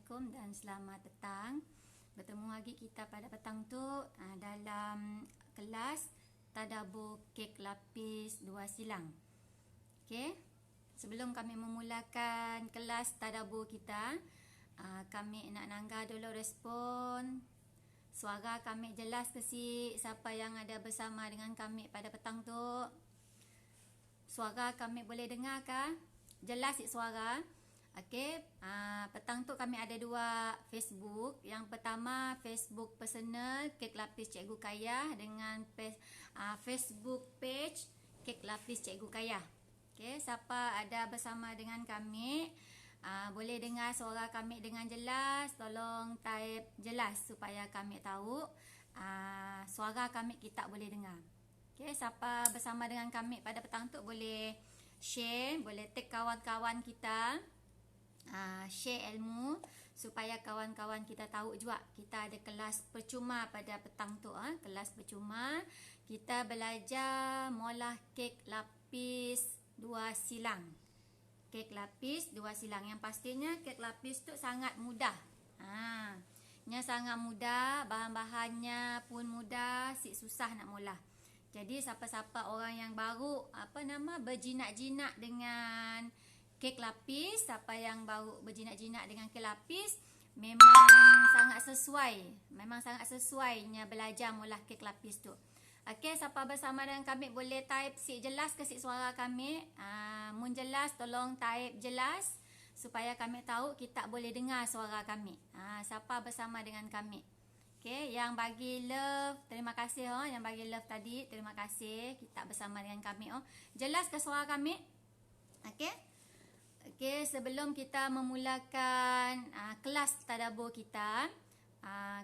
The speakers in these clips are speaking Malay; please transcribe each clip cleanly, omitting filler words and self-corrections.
Assalamualaikum dan selamat petang. Bertemu lagi kita pada petang tu dalam kelas Tadabbur Kek Lapis 2 Silang. Okey. Sebelum kami memulakan kelas tadabbur kita, kami nak nangga dulu respon. Suara kami jelas ke si? Siapa yang ada bersama dengan kami pada petang tu? Suara kami boleh dengar ke? Jelas si suara? Okey, petang tu kami ada dua Facebook. Yang pertama Facebook personal Kek Lapis Cikgu Kayah dengan Facebook page Kek Lapis Cikgu Kayah. Okey, siapa ada bersama dengan kami, boleh dengar suara kami dengan jelas, tolong type jelas supaya kami tahu suara kami kita boleh dengar. Okey, siapa bersama dengan kami pada petang tu boleh share, boleh tag kawan-kawan kita. Share ilmu supaya kawan-kawan kita tahu juga kita ada kelas percuma pada petang tu. Kelas percuma kita belajar molah kek lapis 2 silang. Kek lapis 2 silang. Yang pastinya kek lapis tu sangat mudah. Nya sangat mudah, bahan-bahannya pun mudah, susah nak molah. Jadi siapa-siapa orang yang baru berjinak-jinak dengan kek lapis, siapa yang baru berjinak-jinak dengan kek lapis, memang sangat sesuainya belajar molah kek lapis tu. Okey, siapa bersama dengan kami boleh type si jelas ke si suara kami. Mun jelas tolong type jelas supaya kami tahu kita boleh dengar suara kami. Siapa bersama dengan kami. Okey, yang bagi love, terima kasih yang bagi love tadi, terima kasih kita bersama dengan kami Jelas ke suara kami? Okey. Okey, sebelum kita memulakan kelas tadabbur kita,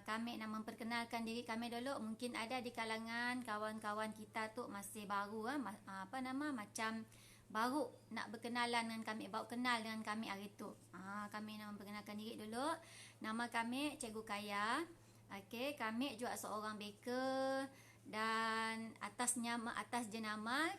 kami nak memperkenalkan diri kami dulu. Mungkin ada di kalangan kawan-kawan kita tu masih baru macam baru nak berkenalan dengan kami, baru kenal dengan kami hari tu. Kami nak memperkenalkan diri dulu. Nama kami Cikgu Kayah. Okey, kami juga seorang baker dan atas jenama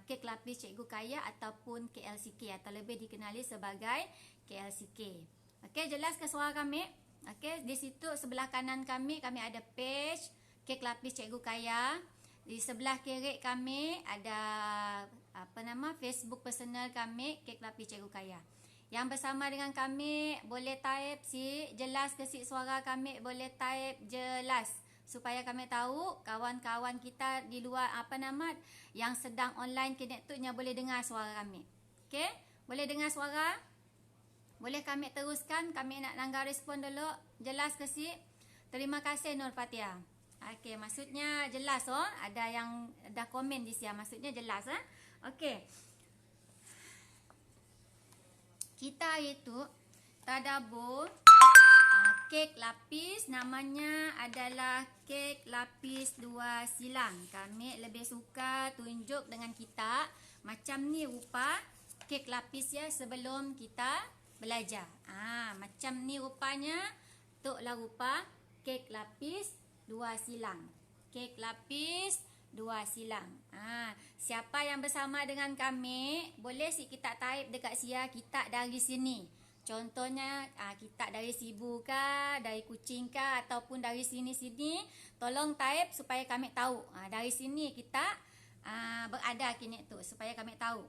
Kek Lapis Cikgu Kayah ataupun KLCK atau lebih dikenali sebagai KLCK. Okey, jelas ke suara kami? Okey, di situ sebelah kanan kami ada page Kek Lapis Cikgu Kayah. Di sebelah kiri kami ada Facebook personal kami Kek Lapis Cikgu Kayah. Yang bersama dengan kami boleh type si jelas ke si suara kami, boleh type jelas supaya kami tahu kawan-kawan kita di luar yang sedang online connectednya boleh dengar suara kami. Okey, boleh dengar suara? Boleh kami teruskan? Kami nak nangga respon dulu. Jelas ke si? Terima kasih Nur Fatia. Okey, maksudnya jelas ada yang dah komen di sini, maksudnya jelas Okey. Kita itu tadabbur kek lapis, namanya adalah kek lapis 2 silang. Kami lebih suka tunjuk dengan kita macam ni rupa kek lapis sebelum kita belajar. Macam ni rupanya, tuklah rupa kek lapis 2 silang. Kek lapis 2 silang. Siapa yang bersama dengan kami, boleh si kita type dekat sia kita dari sini. Contohnya kita dari Sibu ke, dari Kuching ke, ataupun dari sini-sini, tolong type supaya kami tahu. Dari sini kita berada kini tu supaya kami tahu.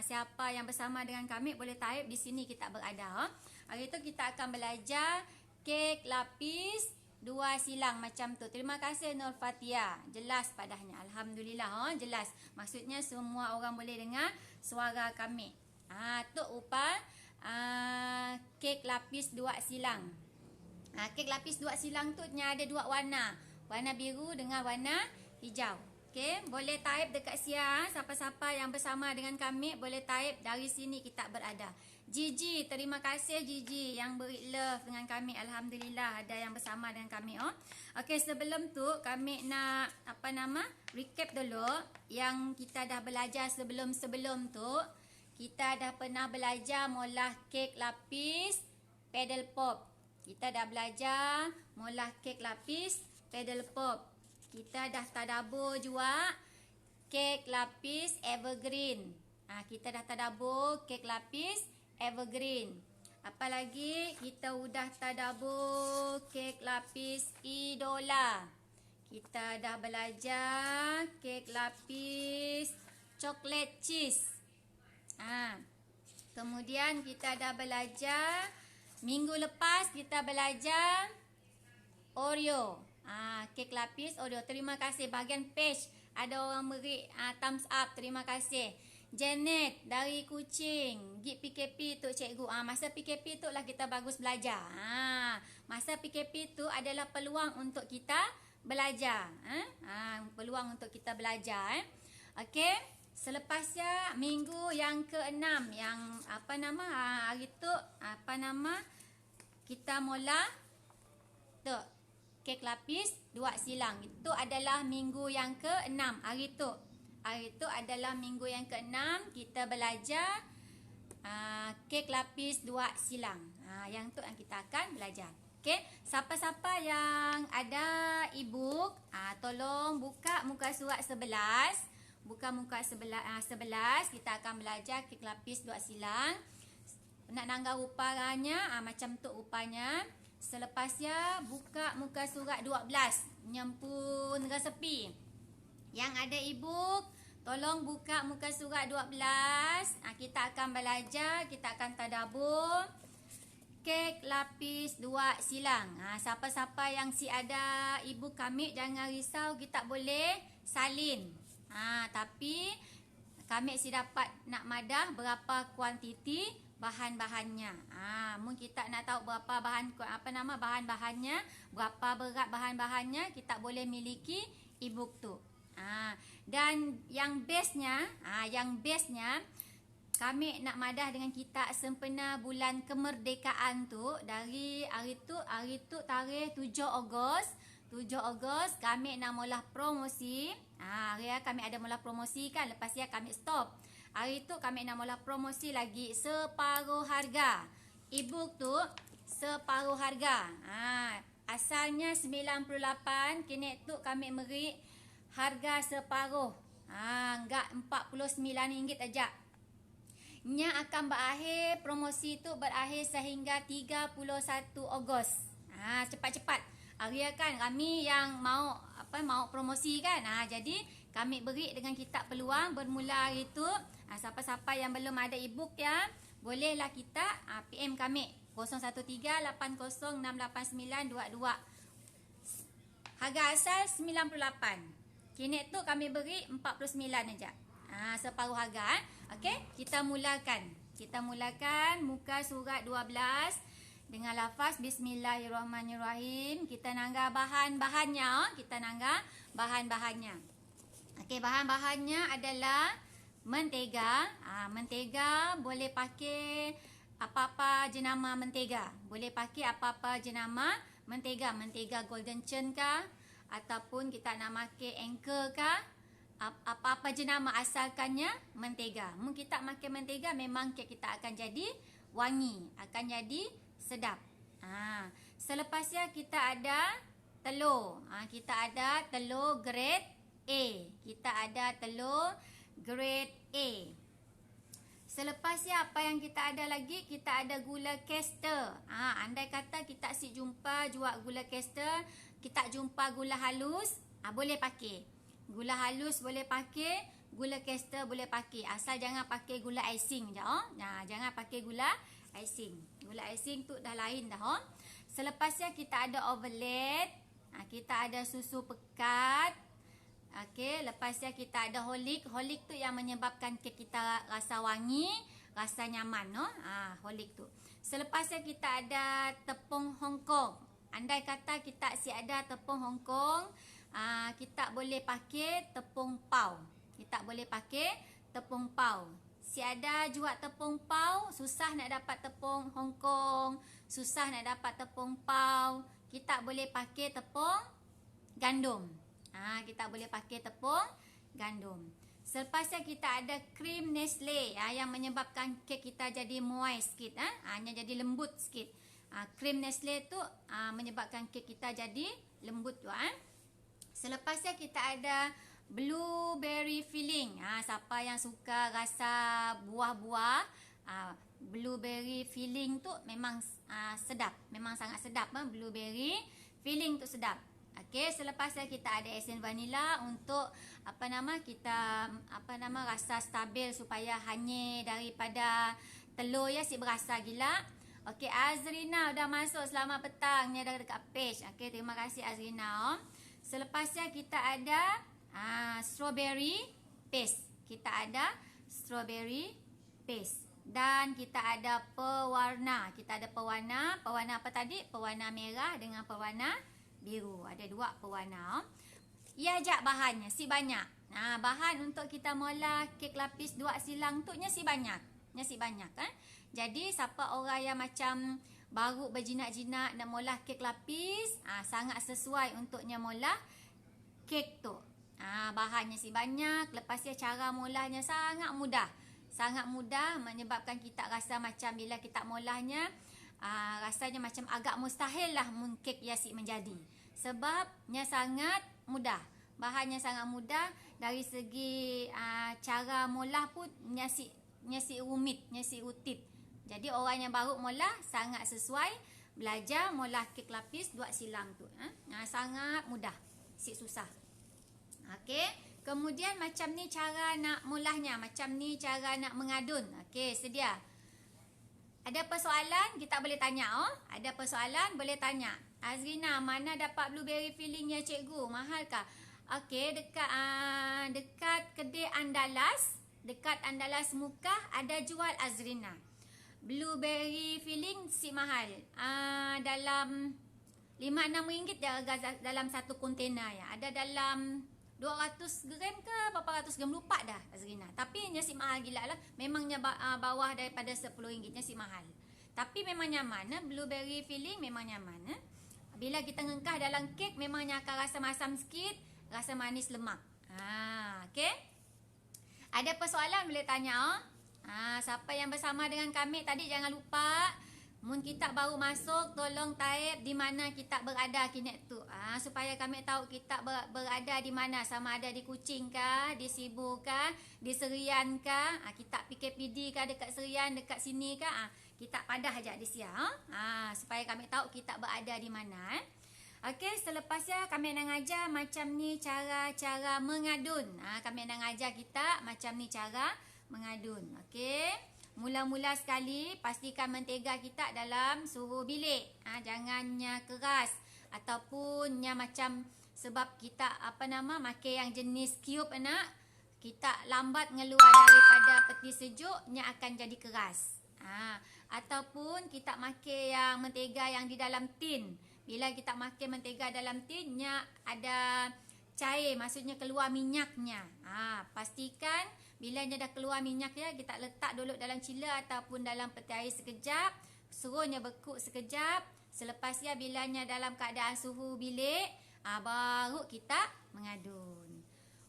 Siapa yang bersama dengan kami boleh type di sini kita berada. Hari tu kita akan belajar kek lapis 2 silang macam tu. Terima kasih Nur Fatia. Jelas padahnya. Alhamdulillah jelas. Maksudnya semua orang boleh dengar suara kami. Tu rupa kek lapis 2 silang. Kek lapis 2 silang tu ada 2 warna. Warna biru dengan warna hijau. Okey, boleh type dekat sia. Siapa-siapa yang bersama dengan kami boleh type dari sini kita berada. Gigi, terima kasih Gigi yang beri love dengan kami. Alhamdulillah ada yang bersama dengan kami Okey, sebelum tu kami nak recap dulu yang kita dah belajar sebelum tu. Kita dah pernah belajar molah kek lapis pedal pop. Kita dah belajar molah kek lapis pedal pop. Kita dah tadabbur juga kek lapis evergreen. Kita dah tadabbur kek lapis evergreen. Apa lagi? Kita udah tadabbur kek lapis idola. Kita dah belajar kek lapis coklat cheese. Kemudian kita dah belajar, minggu lepas kita belajar Oreo. Kek lapis Oreo. Terima kasih bahagian page ada orang beri thumbs up. Terima kasih. Janet dari Kuching. Gig PKP tu cikgu. Masa PKP tu lah kita bagus belajar. Masa PKP tu adalah peluang untuk kita belajar. Peluang untuk kita belajar. Okey. Selepasnya minggu yang ke-6 yang hari tu kita mula tu kek lapis 2 silang. Itu adalah minggu yang ke-6 hari tu. Hari itu adalah minggu yang ke-6 kita belajar kek lapis 2 silang. Yang tu yang kita akan belajar. Okey, siapa-siapa yang ada e-book, tolong buka muka surat 11. Buka muka 11, kita akan belajar kek lapis 2 silang. Nak nangga rupanya, macam tu rupanya. Selepasnya buka muka surat 12, nyempun resepi. Yang ada e-book, tolong buka muka surat 12. Kita akan belajar, kita akan tadabbur kek lapis 2 silang. Siapa-siapa yang si ada e-book kami, jangan risau, kita boleh salin. Tapi kami si dapat nak madah berapa kuantiti bahan-bahannya. Mungkin kita nak tahu berapa bahan-bahannya, berapa berat bahan-bahannya, kita boleh miliki e-book tu. Dan yang bestnya kami nak madah dengan kita sempena bulan kemerdekaan tu, dari hari tu tarikh 7 Ogos kami nak mula promosi. Hari kami ada mula promosi kan, lepas dia kami stop. Hari tu kami nak mula promosi lagi separuh harga. E-book tu separuh harga. Asalnya 98, kini tu kami beri harga separuh. Enggak RM49 aja. Nya akan berakhir, promosi tu berakhir sehingga 31 Ogos. Cepat-cepat. Hari kan kami yang mau promosi kan. Jadi kami beri dengan kita peluang bermula hari tu. Siapa-siapa yang belum ada e-book ya, bolehlah kita PM kami 013-80689222. Harga asal 98. Kini tu kami beri 49 aja. Separuh harga. Okey, kita mulakan. Kita mulakan muka surat 12 dengan lafaz Bismillahirrahmanirrahim. Kita nangga bahan-bahannya. Okey, bahan-bahannya adalah mentega. Mentega boleh pakai apa-apa jenama mentega. Boleh pakai apa-apa jenama mentega. Mentega golden churn kah, ataupun kita nak pakai anchor kah, apa-apa jenama, asalkannya mentega. Mungkin kita makan mentega, memang kek kita akan jadi wangi, akan jadi sedap. Selepasnya kita ada telur. Kita ada telur grade A. Selepasnya apa yang kita ada lagi? Kita ada gula caster. Andai kata kita si jumpa jual gula caster, kita jumpa gula halus, boleh pakai. Gula halus boleh pakai, gula caster boleh pakai. Asal jangan pakai gula icing je. Jangan pakai gula icing. Gula icing tu dah lain dah. Selepasnya kita ada ovelet. Kita ada susu pekat. Okey, lepasnya kita ada holik. Holik tu yang menyebabkan kek kita rasa wangi, rasa nyaman, holik tu. Selepasnya kita ada tepung Hong Kong. Andai kata kita si ada tepung Hong Kong, kita boleh pakai tepung pau. Si ada jual tepung pau, susah nak dapat tepung Hong Kong, susah nak dapat tepung pau, kita boleh pakai tepung gandum. Selepasnya kita ada krim Nestle, yang menyebabkan kek kita jadi moist sikit, hanya jadi lembut sikit. Krim Nestle tu menyebabkan kek kita jadi lembut tu. Selepasnya kita ada blueberry filling. Siapa yang suka rasa buah-buah, blueberry filling tu memang sedap. Memang sangat sedap. Blueberry filling tu sedap. Okey, selepas kita ada esen vanila untuk kita rasa stabil supaya hanyir daripada telur ya, si berasa gila. Okey, Azrina dah masuk. Selamat petang. Ni dah dekat page. Okey, terima kasih Azrina. Selepasnya kita ada strawberry paste. Kita ada strawberry paste. Dan kita ada pewarna. Pewarna apa tadi? Pewarna merah dengan pewarna biru. Ada 2 pewarna. Ya, ajak bahannya si banyak. Bahan untuk kita mula kek lapis 2 silang tu nya si banyak. Jadi siapa orang yang macam baru berjinak-jinak nak mula kek lapis, sangat sesuai untuknya mula kek tu. Bahannya si banyak. Lepas dia cara mulanya sangat mudah. Sangat mudah menyebabkan kita rasa macam bila kita mulanya rasanya macam agak mustahil lah kek yasi menjadi. Sebabnya sangat mudah. Bahannya sangat mudah. Dari segi cara mula pun nyasi rumit, nyasi utip. Jadi orang yang baru mula sangat sesuai belajar mula kek lapis 2 silang tu. Sangat mudah. Si susah. Okey, kemudian macam ni cara nak mulahnya, macam ni cara nak mengadun. Okey, sedia. Ada persoalan kita boleh tanya. Ada persoalan boleh tanya. Azrina, mana dapat blueberry filling ya cikgu? Mahal kah? Okey, dekat kedai Andalas, dekat Andalas Mukah ada jual Azrina. Blueberry filling si mahal. Dalam 5-6 ringgit dalam satu kontainer ya. Ada dalam 200 gram ke berapa ratus gram, lupa dah Azrina. Tapi nya si mahal gila lah. Memangnya bawah daripada 10 ringgitnya si mahal. Tapi memang nyaman. Blueberry filling memang nyaman. Bila kita ngengkah dalam kek memangnya akan rasa masam sikit, rasa manis lemak. Okey. Ada persoalan boleh tanya. Siapa yang bersama dengan kami tadi jangan lupa, mun kita baru masuk tolong type di mana kita berada kini tu. Supaya kami tahu kita berada di mana, sama ada di Kuching kah, di Sibu kah, di Serian kah, kita PKPD kah, dekat Serian, dekat sini kah. Kita padah aja di siang. Supaya kami tahu kita berada di mana. Okey, selepasnya kami nak ajar macam ni cara mengadun. Kami nak ajar kita macam ni cara mengadun. Okey. Mula-mula sekali pastikan mentega kita dalam suhu bilik. Jangannya keras ataupun macam, sebab kita makan yang jenis cube kita lambat ngeluar daripada peti sejuk, nya akan jadi keras. Ataupun kita makan yang mentega yang di dalam tin. Bila kita makan mentega dalam tin, nya ada cair, maksudnya keluar minyaknya. Pastikan bila nya dah keluar minyaknya, kita letak dulu dalam chiller ataupun dalam peti air sekejap, suruhnya bekuk sekejap. Selepasnya bila nya dalam keadaan suhu bilik, baru kita mengadun.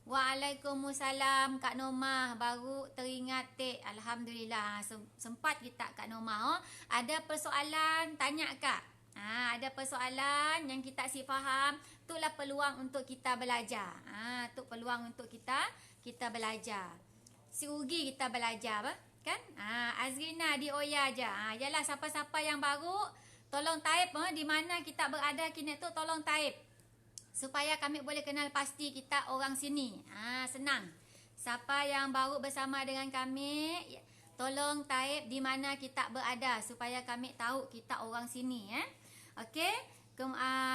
Waalaikumsalam Kak Nomah, baru teringat Alhamdulillah, sempat kita Kak Nomah. Ada persoalan tanya Kak. Ada persoalan yang kita si faham, itulah peluang untuk kita belajar. Tu peluang untuk kita belajar. Si Ugi kita belajar kan? Azrina di Oya aja. Yalah, siapa-siapa yang baru tolong type di mana kita berada kini tu, tolong type supaya kami boleh kenal pasti kita orang sini. Senang. Siapa yang baru bersama dengan kami, tolong type di mana kita berada supaya kami tahu kita orang sini. Okey.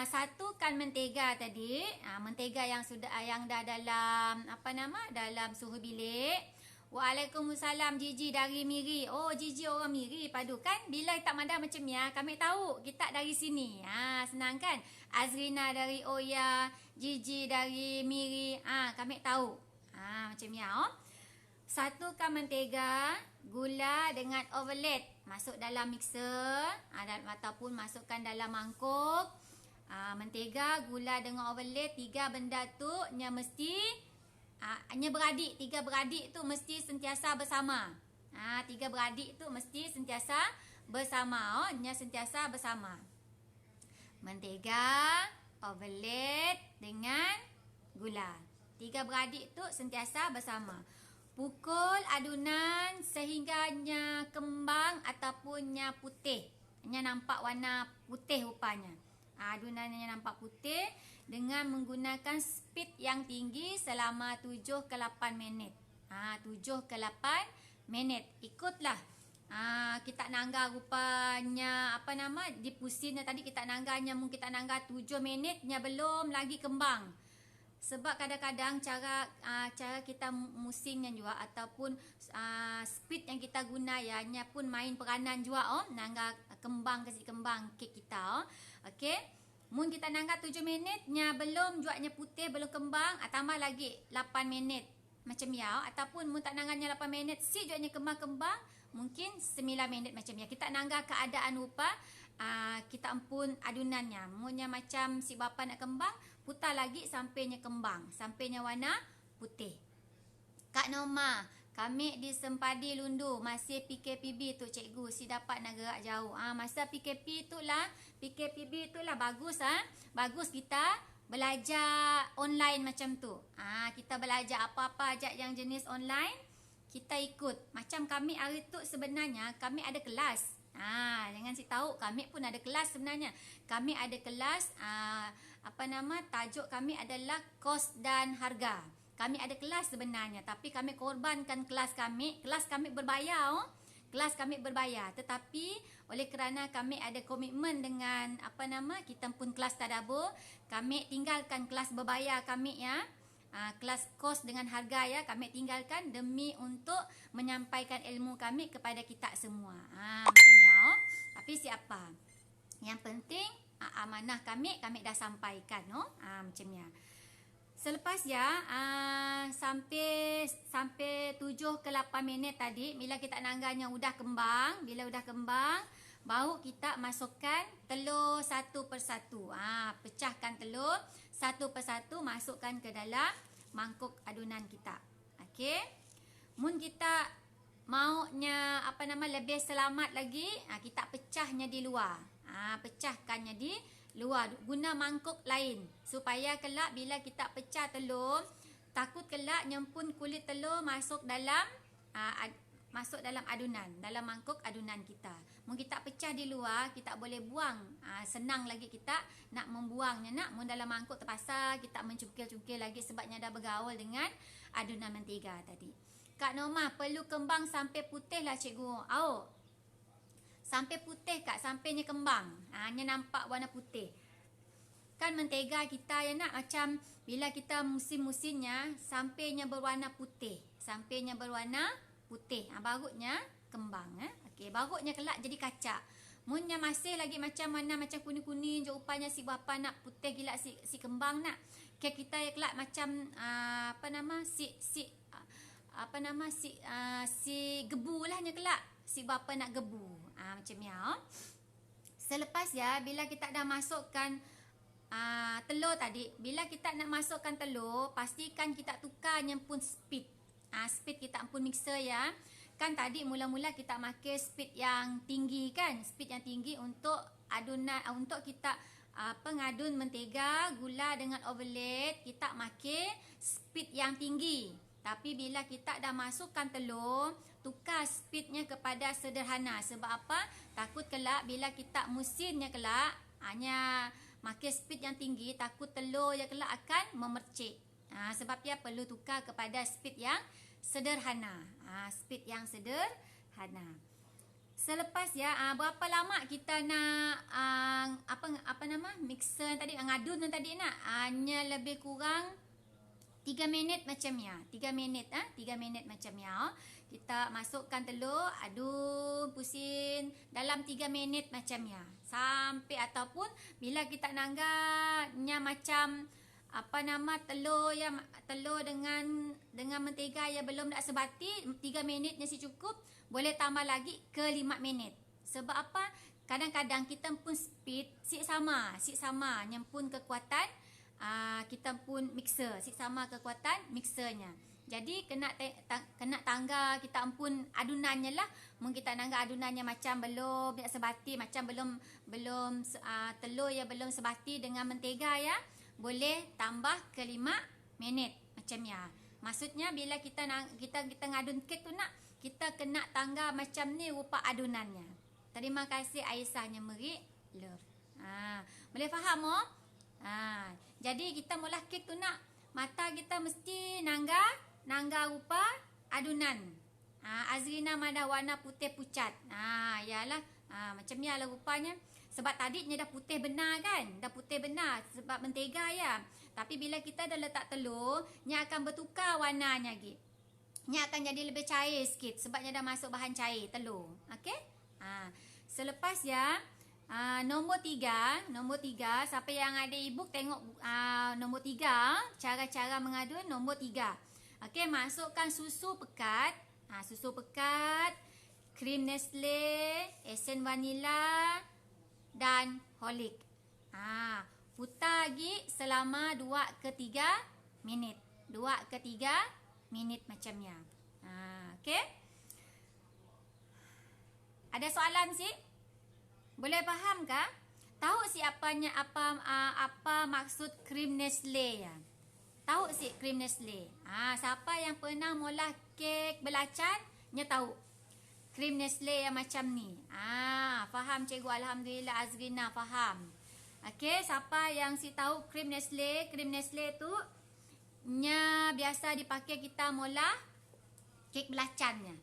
Satukan mentega tadi, mentega yang dah dalam dalam suhu bilik. Waalaikumsalam Gigi dari Miri. Oh, Gigi orang Miri padu kan? Bila tak madah macam ni, kami tahu kita dari sini. Senang kan? Azrina dari Oya, Gigi dari Miri. Kami tahu. Macam ni Satukan mentega, gula dengan overload masuk dalam mixer, ataupun masukkan dalam mangkuk. Mentega, gula dengan overload, 3 benda tu nya mesti beradik. 3 beradik tu mesti sentiasa bersama. 3 beradik tu mesti sentiasa bersama. Nya sentiasa bersama. Mentega, overload dengan gula. 3 beradik tu sentiasa bersama. Pukul adunan sehingganya kembang ataupun putih. Nya nampak warna putih rupanya. Adunannya nampak putih dengan menggunakan speed yang tinggi selama 7 ke 8 minit. 7 ke 8 minit. Ikutlah. Kita nangga rupanya dipusinnya tadi kita nangganya mungkin kita nangga 7 minitnya belum lagi kembang. Sebab kadang-kadang cara kita musimnya juga ataupun speed yang kita guna nya pun main peranan juga nangga kembang kek kita. Okey. Mun kita nangga 7 minitnya belum juaknya putih belum kembang, tambah lagi 8 minit macam ya ataupun mun tak nangganya 8 minit si juaknya kembang-kembang mungkin 9 minit macam ya. Kita nangga keadaan rupa kita ampun adunannya. Munnya macam si bapa nak kembang, putar lagi sampainya kembang, sampainya warna putih. Kak Norma, kami di Sempadi Lundu masih PKPB tu cikgu, si dapat nak gerak jauh. Masa PKP itulah bagus bagus kita belajar online macam tu. Kita belajar apa-apa aja yang jenis online, kita ikut. Macam kami hari tu sebenarnya kami ada kelas. Jangan si tahu kami pun ada kelas sebenarnya. Kami ada kelas tajuk kami adalah kos dan harga. Kami ada kelas sebenarnya tapi kami korbankan kelas kami. Kelas kami berbayar. Kelas kami berbayar tetapi oleh kerana kami ada komitmen dengan kita pun kelas tadabbur, kami tinggalkan kelas berbayar kami ya. Kelas kos dengan harga ya kami tinggalkan demi untuk menyampaikan ilmu kami kepada kita semua. Macam ya. Tapi siapa? Yang penting amanah kami dah sampaikan macam ya. Selepas ya sampai 7 ke 8 minit tadi bila kita nangganya udah kembang, baru kita masukkan telur satu persatu. Pecahkan telur satu persatu, masukkan ke dalam mangkuk adunan kita. Okey. Mun kita maunya lebih selamat lagi, kita pecahnya di luar. Pecahkannya di luar guna mangkuk lain supaya kelak bila kita pecah telur, takut kelak nyempun kulit telur masuk dalam adunan, dalam mangkuk adunan kita. Mun kita pecah di luar, kita boleh buang. Senang lagi kita nak membuangnya mun dalam mangkuk terpaksa kita mencukil-cukil lagi sebabnya dah bergaul dengan adunan mentega tadi. Kak Norma, perlu kembang sampai putih lah cikgu. Sampai putih Kak, sampainya kembang. Nya nampak warna putih. Kan mentega kita ya nak macam bila kita musim-musimnya sampainya berwarna putih. Sampainya berwarna putih. Barunya kembang. Okey, barunya kelak jadi kacak. Munnya masih lagi macam mana macam kuning-kuning je rupanya si bapa nak putih gila si kembang nak. Kek kita ya kelak macam si gebu lahnya kelak. Si bapa nak gebu. Macam ya. Selepas ya bila kita dah masukkan telur tadi, bila kita nak masukkan telur, pastikan kita tukar pun speed. Speed kita pun mixer ya. Kan tadi mula-mula kita pakai speed yang tinggi kan, speed yang tinggi untuk adunan, untuk kita pengadun mentega, gula dengan overload, kita pakai speed yang tinggi. Tapi bila kita dah masukkan telur, tukar speednya kepada sederhana. Sebab apa? Takut kelak bila kita musimnya kelak hanya pakai speed yang tinggi, takut telur ya kelak akan memercik. Sebab dia perlu tukar kepada speed yang sederhana. Speed yang sederhana. Selepas ya berapa lama kita nak mixer tadi, ngadun tadi nak, hanya lebih kurang 3 minit macam ya. 3 minit 3 minit macam ya. Kita masukkan telur, adun, pusing dalam 3 minit macam ya. Sampai ataupun bila kita nangganya macam telur dengan mentega yang belum nak sebati, 3 minitnya si cukup, boleh tambah lagi ke 5 minit. Sebab apa? Kadang-kadang kita pun speed si sama yang pun kekuatan kita pun mixer, sama kekuatan mixernya. Jadi kena tangga kita pun adunannya lah. Mungkin kita tangga adunannya macam belum nak sebati, macam belum telur yang belum sebati dengan mentega ya, boleh tambah ke 5 minit macam ya. Maksudnya bila kita ngadun kek tu nak, kita kena tangga macam ni rupa adunannya. Terima kasih Aisyahnya Meri Love. Boleh faham oh? Jadi kita mula kek tu nak, mata kita mesti nangga rupa adunan. Azrina Madah warna putih pucat. Yalah. Macam ni lah rupanya. Sebab tadi dah putih benar kan? Dah putih benar sebab mentega ya. Tapi bila kita dah letak telur, nya akan bertukar warnanya lagi. Nya akan jadi lebih cair sikit sebabnya dah masuk bahan cair telur. Okey? Selepas ya, nombor 3, siapa yang ada e-book tengok nombor 3, cara-cara mengadun nombor 3. Okey, masukkan susu pekat, krim Nestle, esen vanila dan Horlick. Putar lagi selama 2 ke 3 minit. 2 ke 3 minit macamnya. Okey? Ada soalan sih? Boleh faham kah? Tahu si apa maksud krim Nestle ya? Tahu si krim Nestle? Siapa yang pernah molah kek belacan, nya tahu. Krim Nestle yang macam ni. Faham cikgu, alhamdulillah Azrina faham. Okey, siapa yang si tahu krim Nestle? Krim Nestle tu nya biasa dipakai kita molah kek belacannya.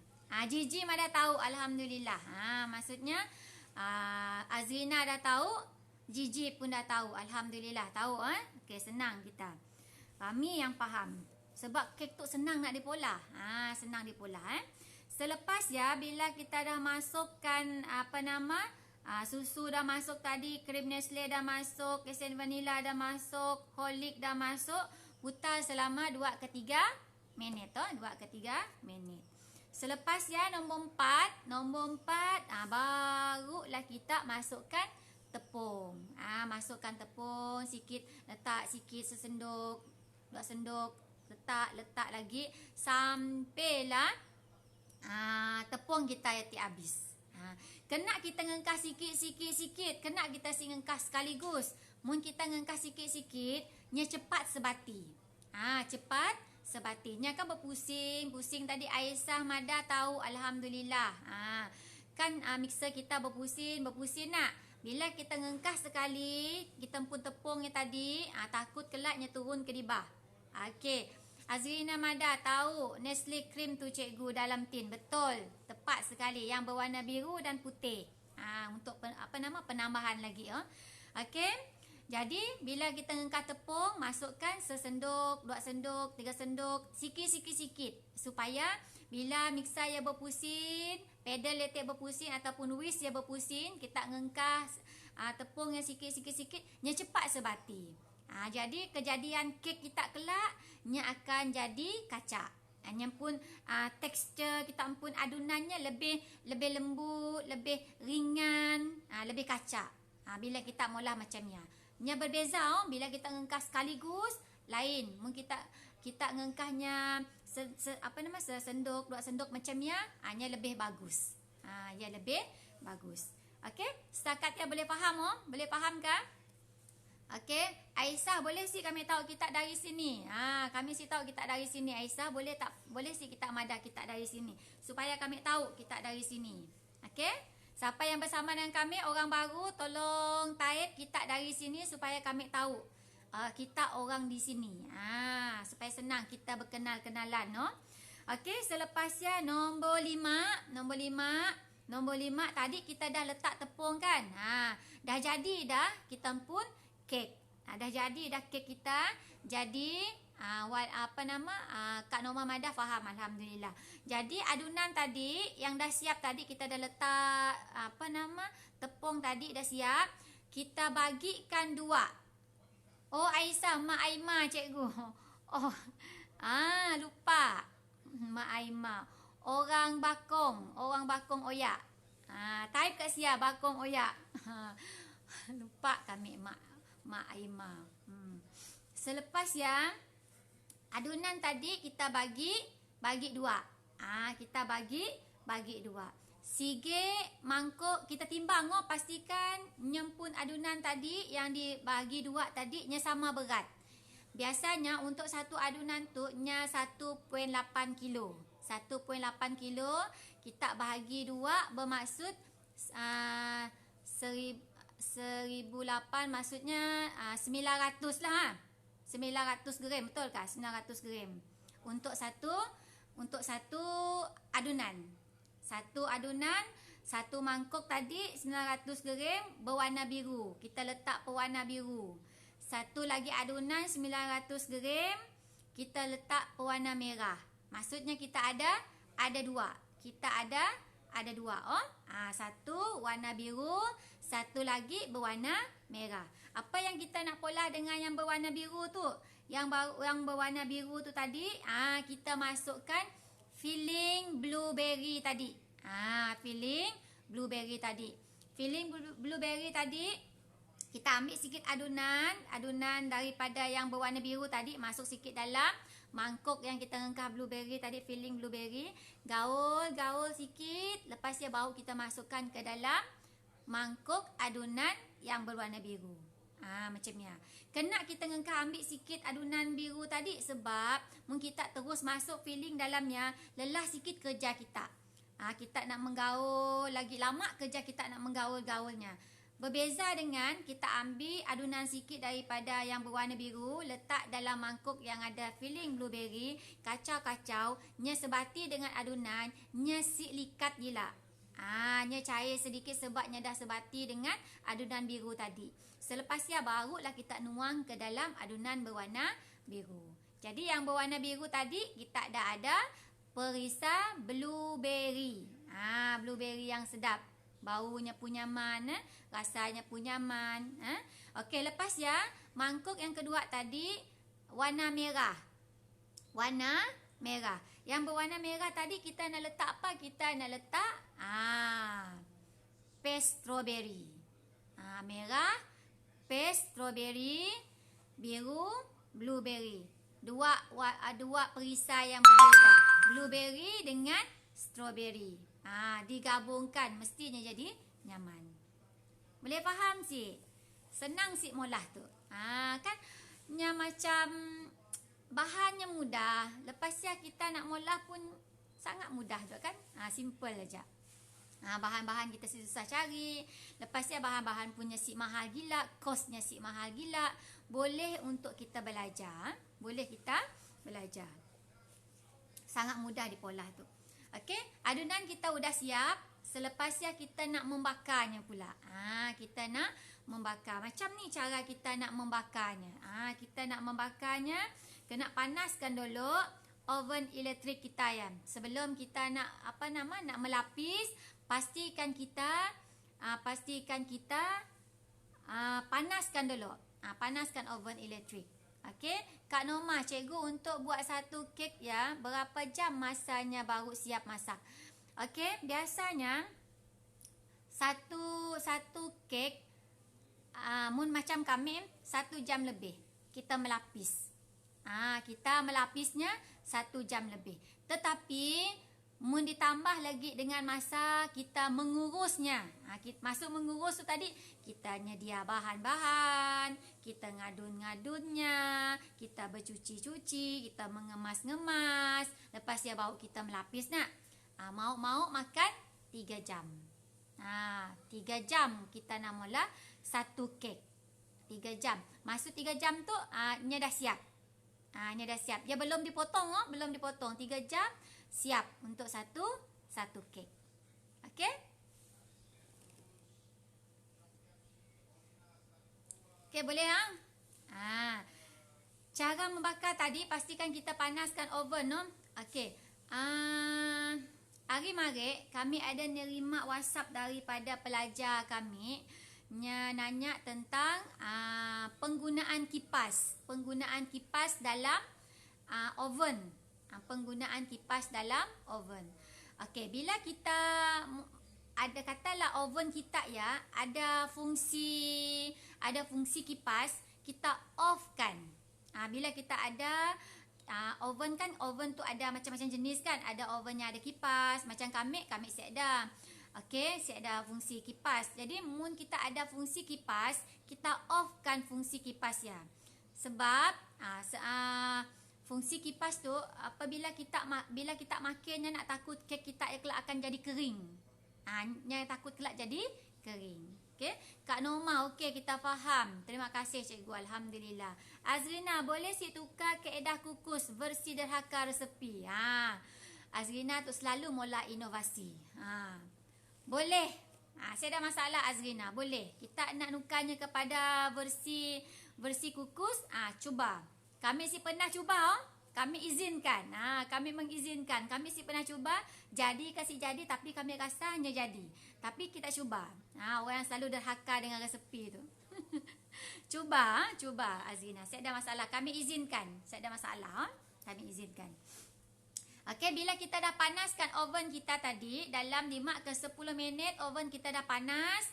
Gigi dah tahu, alhamdulillah. Maksudnya Azrina dah tahu, Gigi pun dah tahu, alhamdulillah tahu. Okey, senang kita. Kami yang faham. Sebab kek tu senang nak dipolah. Senang dipolah. Selepas ya, bila kita dah masukkan susu dah masuk tadi, krim Nestle dah masuk, esen vanila dah masuk, Horlick dah masuk, putar selama 2 ke 3 minit. 2 ke 3 minit. Selepas ya, nombor 4, barulah kita masukkan tepung. Masukkan tepung sikit, letak sikit sesendok, 2 sendok, letak lagi sampailah tepung kita yati habis. Kena kita ngengkas sikit, kena kita ngengkas sekaligus. Mun kita ngengkas sikit-sikit, nya cepat sebati. Cepat sebati. Nya kan berpusing tadi Aisyah Madah tahu, alhamdulillah. Kan mixer kita berpusing nak. Bila kita ngengkas sekali, kita pun tepungnya tadi, takut kelaknya turun ke dibah. Okey. Azrina Madah tahu Nestle cream tu cikgu dalam tin. Betul. Tepat sekali. Yang berwarna biru dan putih. Untuk penambahan lagi. Okey. Jadi bila kita ngengkah tepung, masukkan sesendok, 2 sendok, 3 sendok, sikit-sikit. Supaya bila mixer yang berpusing, pedal letek berpusing ataupun whisk yang berpusing, kita ngengkah tepung yang sikit-sikit, nya cepat sebati. Jadi kejadian kek kita kelak, nya akan jadi kacak. Nya pun tekstur kita pun adunannya lebih lembut, lebih ringan, lebih kacak. Bila kita molah macamnya. Nya berbeza bila kita ngengkah sekaligus, lain. Mungkin kita ngengkahnya sendok, 2 sendok macamnya, nya lebih bagus. Ya lebih bagus. Okey, setakat ya boleh faham Boleh faham kah? Okey, Aisyah boleh sih kami tahu kita dari sini. Kami sih tahu kita dari sini. Aisyah boleh tak? Boleh sih kita Madah kita dari sini. Supaya kami tahu kita dari sini. Okey? Siapa yang bersama dengan kami orang baru, tolong type kita dari sini supaya kami tahu kita orang di sini. Supaya senang kita berkenal-kenalan, no? Okey, selepasnya nombor 5 tadi kita dah letak tepung kan? Dah jadi dah kita pun kek. Dah jadi dah kek kita. Jadi Kak Norma Madah faham, alhamdulillah. Jadi adunan tadi yang dah siap tadi kita dah letak tepung tadi dah siap. Kita bagikan 2. Oh Aisyah, Mak Aimah cikgu. Lupa. Mak Aimah. Orang bakong oyak. Type kat sia bakong oyak. Lupa kami Mak Aimah. Selepas ya adunan tadi kita bagi 2. Kita bagi 2. Sige mangkuk kita timbang pastikan nyempun adunan tadi yang dibagi 2 tadi nya sama berat. Biasanya untuk satu adunan tu nya 1.8 kilo. 1.8 kilo kita bahagi 2 bermaksud 1008 maksudnya 900 lah. 900 gram, betul kah? 900 gram. Untuk satu adunan. Satu adunan, satu mangkuk tadi 900 gram berwarna biru. Kita letak pewarna biru. Satu lagi adunan 900 gram, kita letak pewarna merah. Maksudnya kita ada 2. Kita ada 2. Oh, satu warna biru, satu lagi berwarna merah. Apa yang kita nak pola dengan yang berwarna biru tu? Yang berwarna biru tu tadi, kita masukkan filling blueberry tadi. Filling blueberry tadi. Filling blueberry tadi kita ambil sikit adunan daripada yang berwarna biru tadi, masuk sikit dalam mangkuk yang kita ngengkah blueberry tadi, filling blueberry. Gaul sikit, lepas dia baru kita masukkan ke dalam mangkuk adunan yang berwarna biru. Macam ni. Kena kita ngengkah ambil sikit adunan biru tadi sebab mungkin kita terus masuk filling dalamnya, lelah sikit kerja kita. Kita nak menggaul lagi lama kerja kita nak menggaul-gaulnya. Berbeza dengan kita ambil adunan sikit daripada yang berwarna biru, letak dalam mangkuk yang ada filling blueberry, kacau-kacau, nya sebati dengan adunan, nya si likat gila. Nya cair sedikit sebabnya dah sebati dengan adunan biru tadi. Selepas dia barulah kita nuang ke dalam adunan berwarna biru. Jadi yang berwarna biru tadi kita dah ada perisa blueberry. Blueberry yang sedap. Baunya pun nyaman, rasanya pun nyaman. Okey, lepas ya, mangkuk yang kedua tadi warna merah. Warna merah. Yang berwarna merah tadi kita nak letak apa? Kita nak letak paste strawberry. Merah, paste strawberry, biru, blueberry. Dua perisa yang berbeza. Blueberry dengan strawberry. Digabungkan mestinya jadi nyaman. Boleh faham sih? Senang sih molah tu. Kan nya macam bahannya mudah. Lepas ya kita nak molah pun sangat mudah tu kan? Simple aja. Bahan-bahan kita susah cari. Lepas ya bahan-bahan punya si mahal gila, kosnya si mahal gila. Boleh untuk kita belajar. Boleh kita belajar. Sangat mudah dipolah tu. Okey, adunan kita udah siap. Selepasnya kita nak membakarnya pula. Kita nak membakar. Macam ni cara kita nak membakarnya. Kita nak membakarnya, kena panaskan dulu oven elektrik kita ya. Sebelum kita nak nak melapis, pastikan kita panaskan dulu. Panaskan oven elektrik. Okey, Kak Norma, cikgu untuk buat satu kek ya, berapa jam masanya baru siap masak? Okey, biasanya satu kek mun macam kami 1 jam lebih kita melapis. Kita melapisnya 1 jam lebih. Tetapi mun ditambah lagi dengan masa kita mengurusnya. Masuk mengurus tu tadi, kita nyedia bahan-bahan, kita ngadun-ngadunnya, kita bercuci-cuci, kita mengemas-ngemas. Lepas dia baru kita melapis nak. Mau makan 3 jam. 3 jam kita nak mula satu kek. 3 jam. Masuk 3 jam tu nya dah siap. Nya dah siap. Dia belum dipotong, belum dipotong. 3 jam siap untuk satu kek. Okey? Okey, boleh cara membakar tadi pastikan kita panaskan oven, no? Okey. Hari mari kami ada nerima WhatsApp daripada pelajar kami nanya tentang penggunaan kipas dalam oven. Penggunaan kipas dalam oven. Okey, bila kita ada katalah oven kita ya, ada fungsi kipas, kita off kan. Bila kita ada oven kan, oven tu ada macam-macam jenis kan. Ada ovennya ada kipas, macam kami siap dah. Okey, siap ada fungsi kipas. Jadi mun kita ada fungsi kipas, kita off kan fungsi kipas ya. Sebab fungsi kipas tu apabila bila kita makannya nak takut kek kita kelak akan jadi kering. Yang takut kelak jadi kering. Okey, Kak Norma, okey kita faham. Terima kasih cikgu, alhamdulillah. Azrina, boleh si tukar kaedah kukus versi derhaka resepi. Azrina tu selalu mula inovasi. Boleh. Saya ada masalah Azrina, boleh. Kita nak nukarnya kepada versi kukus, cuba. Kami si pernah cuba, kami izinkan. Kami mengizinkan. Kami si pernah cuba, jadi kasih jadi tapi kami rasa hanya jadi. Tapi kita cuba. Orang selalu derhaka dengan resepi tu. Cuba Azrina. Saya ada masalah. Kami izinkan. Saya ada masalah. Kami izinkan. Okey, bila kita dah panaskan oven kita tadi, dalam 5 ke 10 minit oven kita dah panas,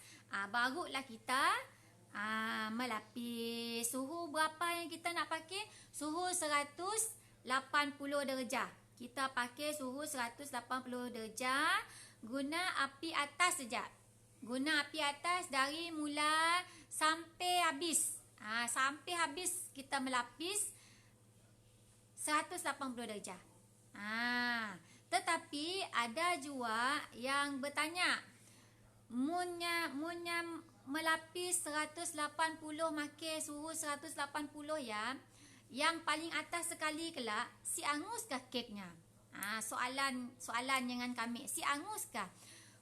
barulah kita melapis. Suhu berapa yang kita nak pakai? Suhu 180 darjah. Kita pakai suhu 180 darjah. Guna api atas saja. Guna api atas dari mula sampai habis. Sampai habis kita melapis 180 darjah. Tetapi ada juga yang bertanya, munnya melapis 180 makai suhu 180 ya, yang paling atas sekali kelak si anguskah keknya? Soalan dengan kami, si anguskah?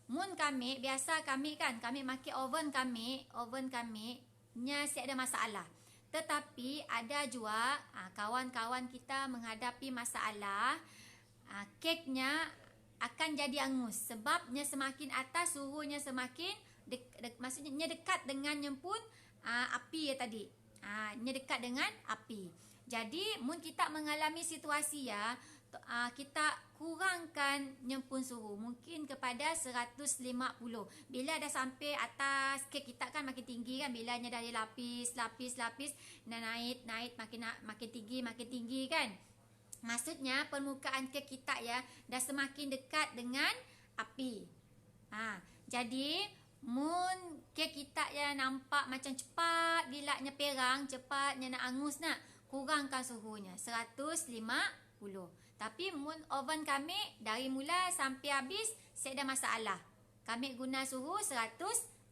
Mun kami biasa kami makai oven kami nya si ada masalah. Tetapi ada juga kawan-kawan kita menghadapi masalah keknya akan jadi angus sebabnya semakin atas suhunya semakin maksudnya dekat dengan nyempun api ya tadi. Dekat dengan api. Jadi mun kita mengalami situasi ya, kita kurangkan nyempun suhu mungkin kepada 150. Bila dah sampai atas kek kita kan makin tinggi kan, bilanya dah lapis naik makin tinggi kan. Maksudnya permukaan kek kita ya dah semakin dekat dengan api. Jadi mun kek kita ya nampak macam cepat gilanya perang, cepatnya nak angus nak, kurangkan suhunya 150. Tapi mun oven kami dari mula sampai habis saya ada masalah. Kami guna suhu 180.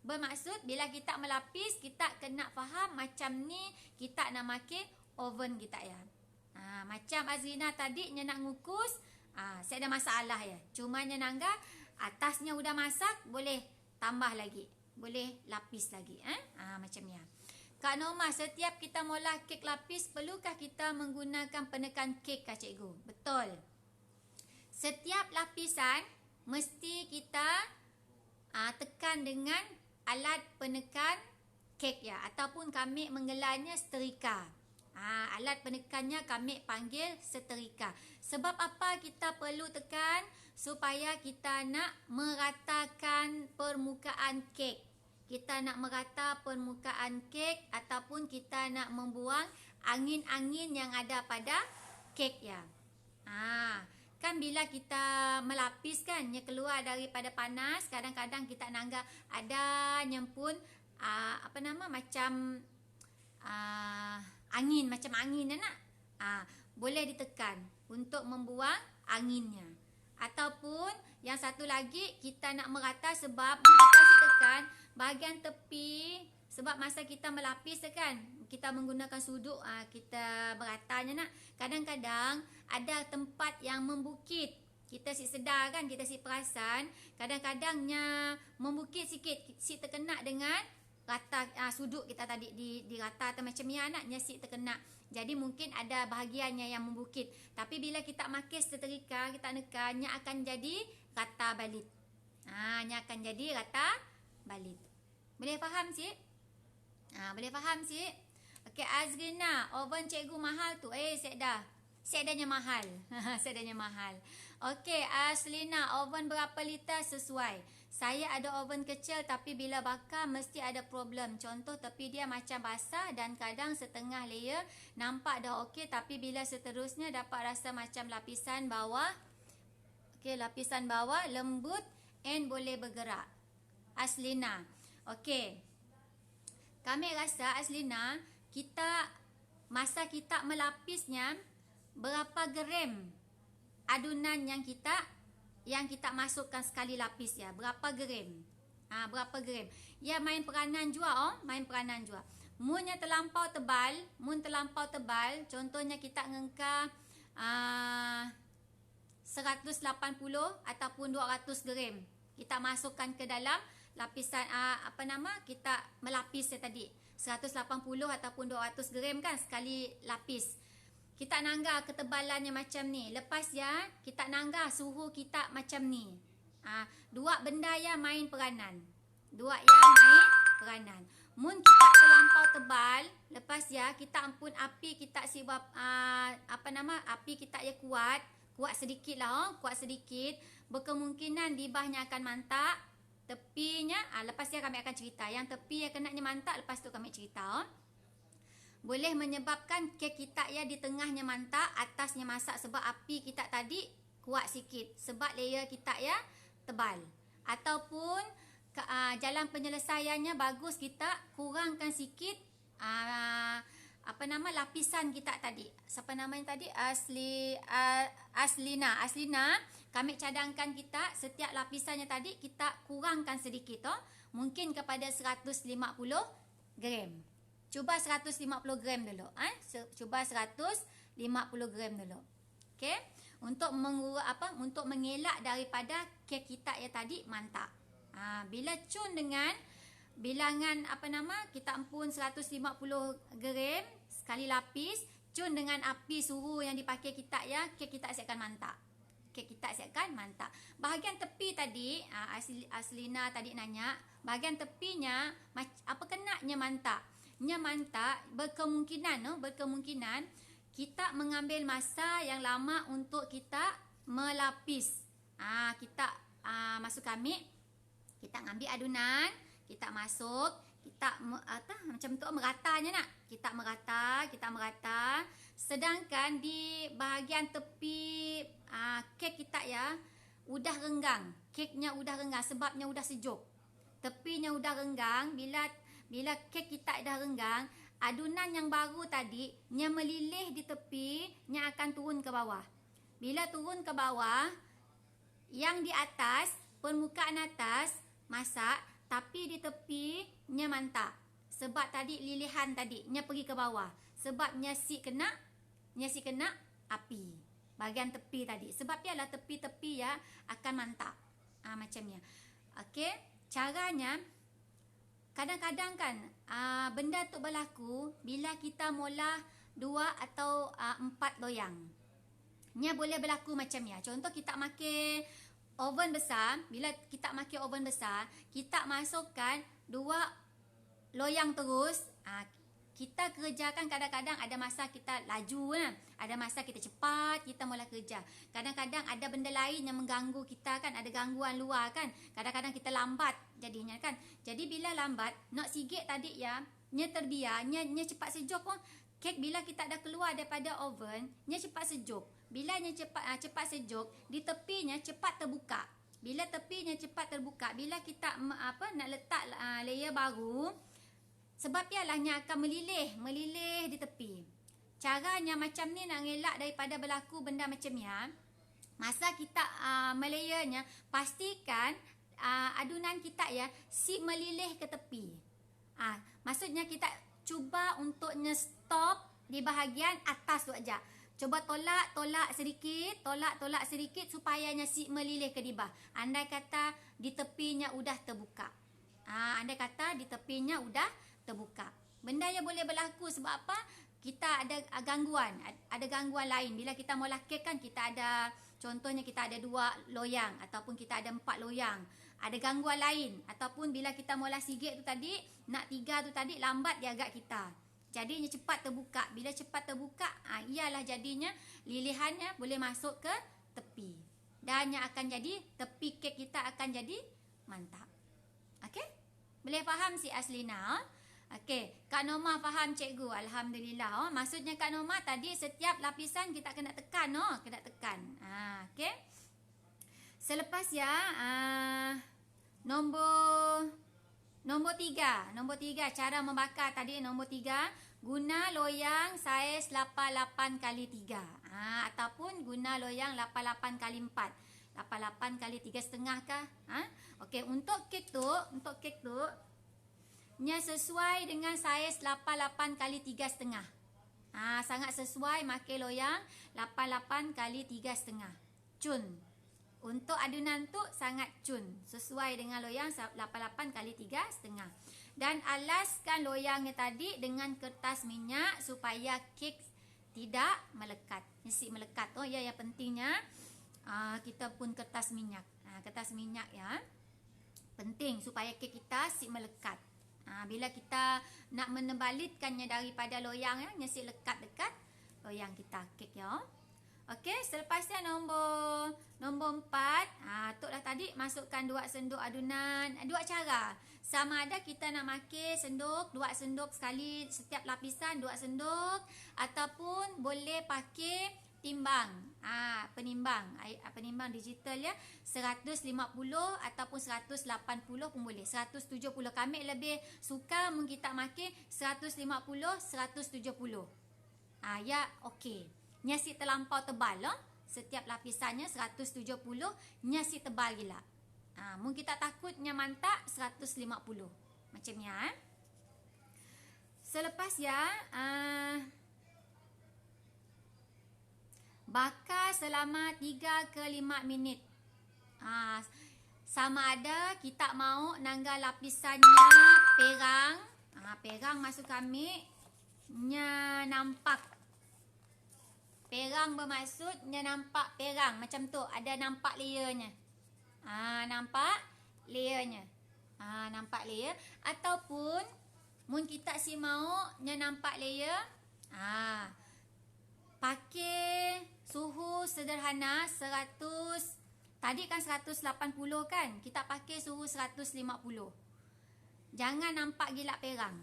Bermaksud bila kita melapis kita kena faham macam ni kita nak makan oven kita ya. Macam Azrina tadi nya nak ngukus, saya ada masalah ya. Cuma nya nangga atasnya udah masak, boleh tambah lagi, boleh lapis lagi macam ya. Kak Norma, setiap kita mula kek lapis, perlukah kita menggunakan penekan kek kah cikgu? Betul. Setiap lapisan mesti kita tekan dengan alat penekan kek ya, ataupun kami menggelarnya seterika. Alat penekannya kami panggil seterika. Sebab apa kita perlu tekan? Supaya kita nak meratakan permukaan kek. Kita nak merata permukaan kek ataupun kita nak membuang angin-angin yang ada pada kek ya. Kan bila kita melapis kan, nya keluar daripada panas, kadang-kadang kita nangga ada nyempun macam angin, macam angin nak. Boleh ditekan untuk membuang anginnya. Ataupun yang satu lagi kita nak merata, sebab kita tekan bahagian tepi, sebab masa kita melapis kan kita menggunakan suduk, kita meratanya nak. Kadang-kadang ada tempat yang membukit, kita si sedar kan, kita si perasan kadang-kadangnya membukit sikit, si terkena dengan rata suduk kita tadi di rata atau macam ni anaknya si terkena. Jadi mungkin ada bahagiannya yang membukit. Tapi bila kita makai seterika, kita nekannya akan jadi rata balik. Nya akan jadi rata balik. Boleh faham cik? Boleh faham cik? Okey, Azrina, oven cikgu mahal tu. Saya adanya mahal. Saya adanya mahal. Okey, Aslina, oven berapa liter sesuai? Saya ada oven kecil tapi bila bakar mesti ada problem. Contoh tepi dia macam basah dan kadang setengah layer nampak dah okey, tapi bila seterusnya dapat rasa macam lapisan bawah. Okey, lapisan bawah lembut and boleh bergerak. Aslina. Okey. Kami rasa Aslina, masa kita melapisnya, berapa gram adunan yang kita masukkan sekali lapis ya, berapa gram. Berapa gram. Ya, main peranan juga main peranan juga. Munnya terlampau tebal, contohnya kita ngengkar 180 ataupun 200 gram. Kita masukkan ke dalam lapisan kita melapis tadi. 180 ataupun 200 gram kan sekali lapis. Kita nanggar ketebalannya macam ni. Lepas ya, kita nanggar suhu kita macam ni. Dua benda yang main peranan. Mun kita terlampau tebal, lepas ya kita ampun api kita api kita ya kuat sedikit lah, kuat sedikit. Berkemungkinan dibahnya akan mantak. Tepinya, lepas ya kami akan cerita. Yang tepi yang kenanya mantak, lepas tu kami cerita. Boleh menyebabkan kek kita ya di tengahnya mantak, atasnya masak sebab api kita tadi kuat sikit. Sebab layer kita ya tebal. Ataupun jalan penyelesaiannya bagus, kita kurangkan sikit lapisan kita tadi. Siapa namanya tadi? Aslina. Kami cadangkan kita setiap lapisannya tadi kita kurangkan sedikit mungkin kepada 150 gram. Cuba 150 gram dulu. Cuba 150 gram dulu. Okey? Untuk untuk mengelak daripada kek kita yang tadi mantak. Bila cun dengan bilangan kita ampun 150 gram sekali lapis, cun dengan api suhu yang dipakai kita ya, kek kita akan mantak. Bahagian tepi tadi, Aslina tadi nanya, bahagian tepinya apa kenanya mantak? Nya mantak berkemungkinan kita mengambil masa yang lama untuk kita melapis. Masuk kami, kita ngambil adunan, kita masuk, kita macam tu meratanya nak. Kita merata. Sedangkan di bahagian tepi kek kita ya udah renggang. Keknya udah renggang sebabnya udah sejuk. Tepinya udah renggang. Bila kek kita dah renggang, adunan yang baru tadi nya melilih di tepi, nya akan turun ke bawah. Bila turun ke bawah, yang di atas, permukaan atas masak, tapi di tepi nya mantak. Sebab tadi lilihan tadi nya pergi ke bawah. Sebab nya si kena api. Bahagian tepi tadi. Sebab ialah tepi-tepi ya akan mantak. Macamnya. Okey, caranya kadang-kadang kan benda tu berlaku bila kita mula 2 atau 4 loyang. Nya boleh berlaku macam ya. Contoh kita makan oven besar, bila kita makan oven besar, kita masukkan 2 loyang terus. Kita kerjakan kadang-kadang ada masa kita laju kan? Ada masa kita cepat, kita mula kerja. Kadang-kadang ada benda lain yang mengganggu kita kan, ada gangguan luar kan. Kadang-kadang kita lambat jadinya kan. Jadi bila lambat, nak sikit tadi ya, nya terbiar, nya cepat sejuk pun. Kek bila kita dah keluar daripada oven, nya cepat sejuk. Bila nya cepat sejuk, di tepinya cepat terbuka. Bila tepinya cepat terbuka, bila kita nak letak layer baru, sebab ialah akan melilih di tepi. Caranya macam ni nak ngelak daripada berlaku benda macam ya. Masa kita melayernya, pastikan adunan kita ya melilih ke tepi. Maksudnya kita cuba untuknya stop di bahagian atas tu aja. Cuba tolak sedikit supaya melilih ke bawah. Andai kata di tepinya udah terbuka. Terbuka. Benda yang boleh berlaku sebab apa? Kita ada gangguan lain. Bila kita mau lakik kan, kita ada, contohnya kita ada 2 loyang ataupun kita ada 4 loyang. Ada gangguan lain. Ataupun bila kita mula sigit tu tadi, nak 3 tu tadi, lambat dia agak kita. Jadinya cepat terbuka. Bila cepat terbuka, ialah jadinya lilihannya boleh masuk ke tepi. Dan yang akan jadi, tepi kek kita akan jadi mantap. Okey? Boleh faham si Aslina? Okey, Kak Norma faham cikgu. Alhamdulillah. Maksudnya Kak Norma tadi setiap lapisan kita kena tekan. Kena tekan. Okey. Selepas ya, nombor 3. Nombor 3 cara membakar tadi. Nombor 3, guna loyang saiz 88 kali 3. Ataupun guna loyang 88 kali 4. 88 kali 3,5 kah? Okey, untuk kek tu nya sesuai dengan saiz 88 kali 3,5. Sangat sesuai makai loyang 88 kali 3,5. Cun. Untuk adunan tu sangat cun. Sesuai dengan loyang 88 kali 3,5. Dan alaskan loyangnya tadi dengan kertas minyak supaya kek tidak melekat. Mesti melekat. Oh ya, yang pentingnya kita pun kertas minyak. Kertas minyak ya. Penting supaya kek kita si melekat. Bila kita nak menebalitkannya daripada loyang ya, mesti lekat dekat loyang kita kek ya. Okey, selepasnya nombor 4. Tok dah tadi masukkan 2 sendok adunan. 2 cara. Sama ada kita nak makan sendok, 2 sendok sekali setiap lapisan 2 sendok, ataupun boleh pakai timbang. Penimbang digital ya. 150 ataupun 180 pun boleh. 170. Kami lebih suka mun kita makan 150, 170. Ya, okey. Nya si terlampau tebal lah. Setiap lapisannya 170, nya si tebal gila. Mun kita takutnya mantak 150. Macam ni Selepas ya, bakar selama 3 ke 5 minit. Sama ada kita mau nanggal lapisannya perang. Perang masuk kami nya nampak. Perang bermaksudnya nampak perang. Macam tu. Ada nampak layernya. Nampak layernya. Nampak layer. Ataupun mun kita si mau nya nampak layer. Pakai suhu sederhana 100. Tadi kan 180 kan. Kita pakai suhu 150. Jangan nampak gila perang.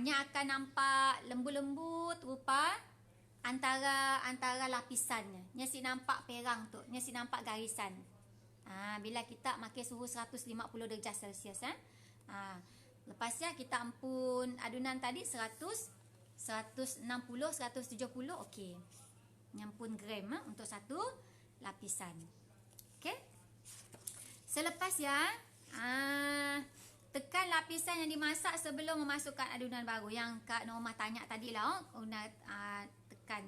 Nya akan nampak lembut-lembut rupa antara lapisannya. Nya si nampak perang tu, nya si nampak garisan. Bila kita pakai suhu 150 darjah Celsius lepasnya kita ampun adunan tadi 100, 160, 170 okey. Nyampun gram untuk satu lapisan. Okey. Selepas ya, tekan lapisan yang dimasak sebelum memasukkan adunan baru. Yang Kak Norma tanya tadi lah. Tekan.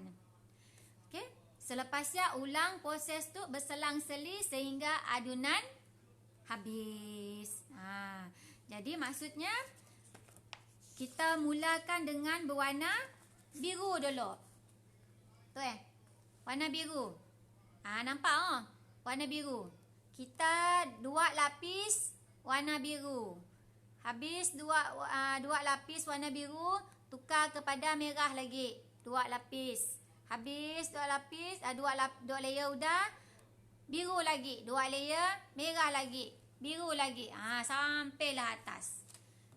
Okey. Selepasnya ulang proses tu berselang-seli sehingga adunan habis. Jadi maksudnya kita mulakan dengan berwarna biru dulu. Tu warna biru. Nampak warna biru. Kita 2 lapis warna biru. Habis 2 lapis warna biru, tukar kepada merah lagi. 2 lapis. Habis 2 lapis, 2 layer udah, biru lagi. 2 layer, merah lagi. Biru lagi. Sampailah atas.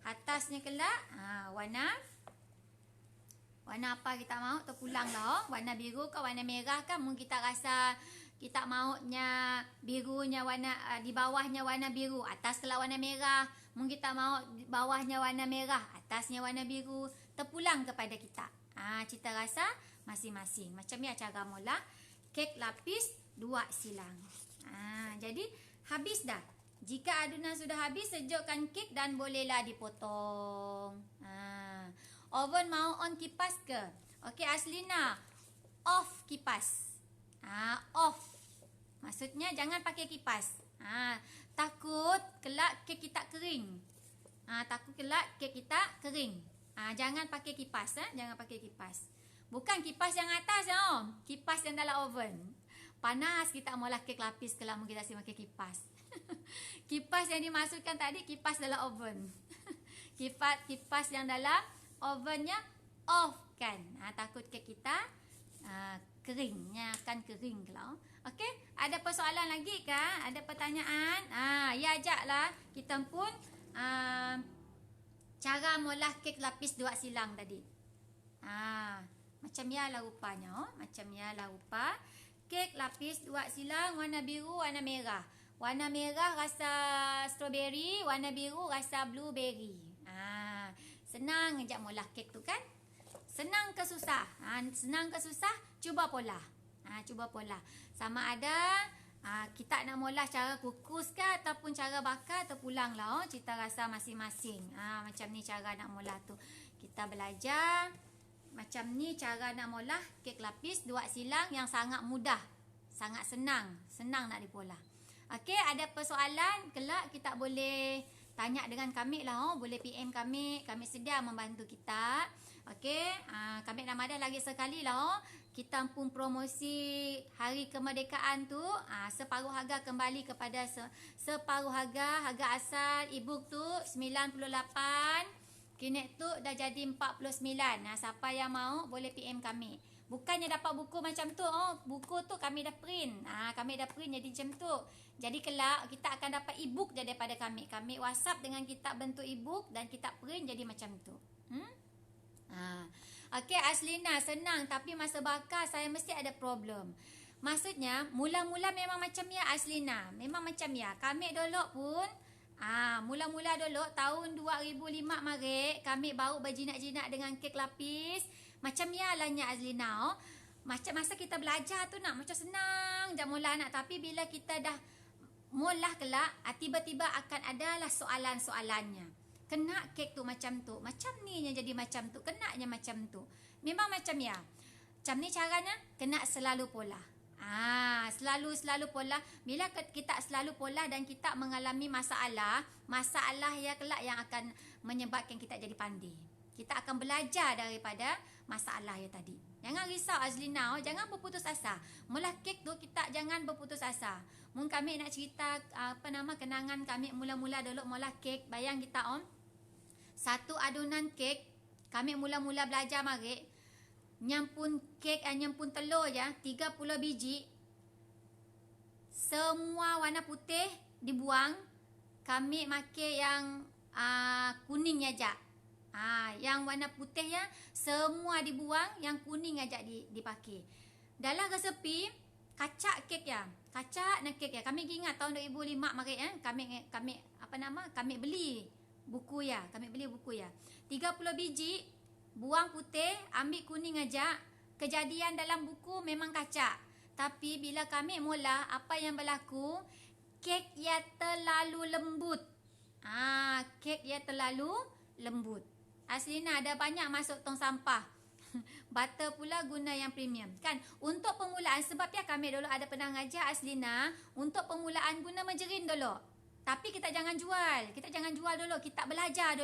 Atasnya kelak warna apa kita mahu terpulang lah. Warna biru ke warna merah kan. Mungkin kita rasa kita maunya birunya warna di bawahnya warna biru, atas kelak warna merah. Mungkin kita mahu di bawahnya warna merah, atasnya warna biru. Terpulang kepada kita. Cita rasa masing-masing. Macam ni cara mula kek lapis 2 silang. Jadi habis dah. Jika adunan sudah habis, sejukkan kek dan bolehlah dipotong. Oven mau on kipas ke? Okey Aslina, off kipas. Off. Maksudnya jangan pakai kipas. Takut kelak kek kita kering. Takut kelak kek kita kering. Jangan pakai kipas. Jangan pakai kipas. Bukan kipas yang atas kipas yang dalam oven. Panas kita maulah kek lapis kelak kita si pakai kipas. Kipas yang dimasukkan tadi kipas dalam oven. Kipas yang dalam ovennya off kan. Takut kek kita keringnya akan kering kalau. Okey, ada persoalan lagi kah? Ada pertanyaan? Ya ajaklah kita pun cara molah kek lapis 2 silang tadi. Macam yalah rupanya. Macam yalah rupa kek lapis 2 silang warna biru, warna merah. Warna merah rasa strawberry, warna biru rasa blueberry. Senang ajak molah kek tu kan? Senang ke susah? Senang ke susah? Cuba pola. Cuba pola. Sama ada kita nak mula cara kukus ke ataupun cara bakar, terpulang lah cita rasa masing-masing. Macam ni cara nak mula tu. Kita belajar macam ni cara nak mula kek lapis 2 silang yang sangat mudah. Sangat senang. Senang nak dipola. Okey, ada persoalan kelak kita boleh tanya dengan kami lah. Boleh PM kami. Kami sedia membantu kita. Okey, kami nak madah lagi sekali lah. Kita pun promosi hari kemerdekaan tu separuh harga kembali kepada separuh harga. Harga asal e-book tu 98. Kini tu dah jadi 49. Siapa yang mau boleh PM kami. Bukannya dapat buku macam tu. Buku tu kami dah print. Kami dah print jadi macam tu. Jadi kelak kita akan dapat e-book daripada kami. Kami WhatsApp dengan kita bentuk e-book dan kita print jadi macam tu. Okey, Aslina senang tapi masa bakar saya mesti ada problem. Maksudnya mula-mula memang macam ya Aslina. Memang macam ya. Kami dulu pun mula-mula dulu tahun 2005 mari kami baru berjinak-jinak dengan kek lapis. Macam ya lahnya Aslina. Macam masa kita belajar tu nak macam senang je mula nak, tapi bila kita dah mula kelak tiba-tiba akan adalah soalan-soalannya. Kena kek tu macam ni yang jadi macam tu, kenanya macam tu. Memang macam ya. Macam ni caranya, kena selalu pola. Selalu pola. Bila kita selalu pola dan kita mengalami masalah ya kelak yang akan menyebabkan kita jadi pandai. Kita akan belajar daripada masalah ya tadi. Jangan risau Azlina, jangan berputus asa. Mula kek tu kita jangan berputus asa. Mungkin kami nak cerita kenangan kami mula-mula dulu mula kek. Bayang kita satu adunan kek kami mula-mula belajar mari. Nyampun kek, nyampun telur je 30 biji. Semua warna putih dibuang. Kami makai yang kuning aja. Yang warna putih ya semua dibuang, yang kuning aja dipakai. Dalam resepi kacak kek ya. Kacak dan kek ya. Kami ingat tahun 2005 mari kami beli buku ya. 30 biji, buang putih, ambil kuning aja. Kejadian dalam buku memang kacak. Tapi bila kami mula, apa yang berlaku? Kek ia terlalu lembut. Kek ia terlalu lembut. Aslina ada banyak masuk tong sampah. Butter pula guna yang premium. Kan? Untuk permulaan, sebab ya kami dulu ada pernah ngajar Aslina, untuk permulaan guna margarin dulu. Tapi kita jangan jual. Kita jangan jual dulu. Kita belajar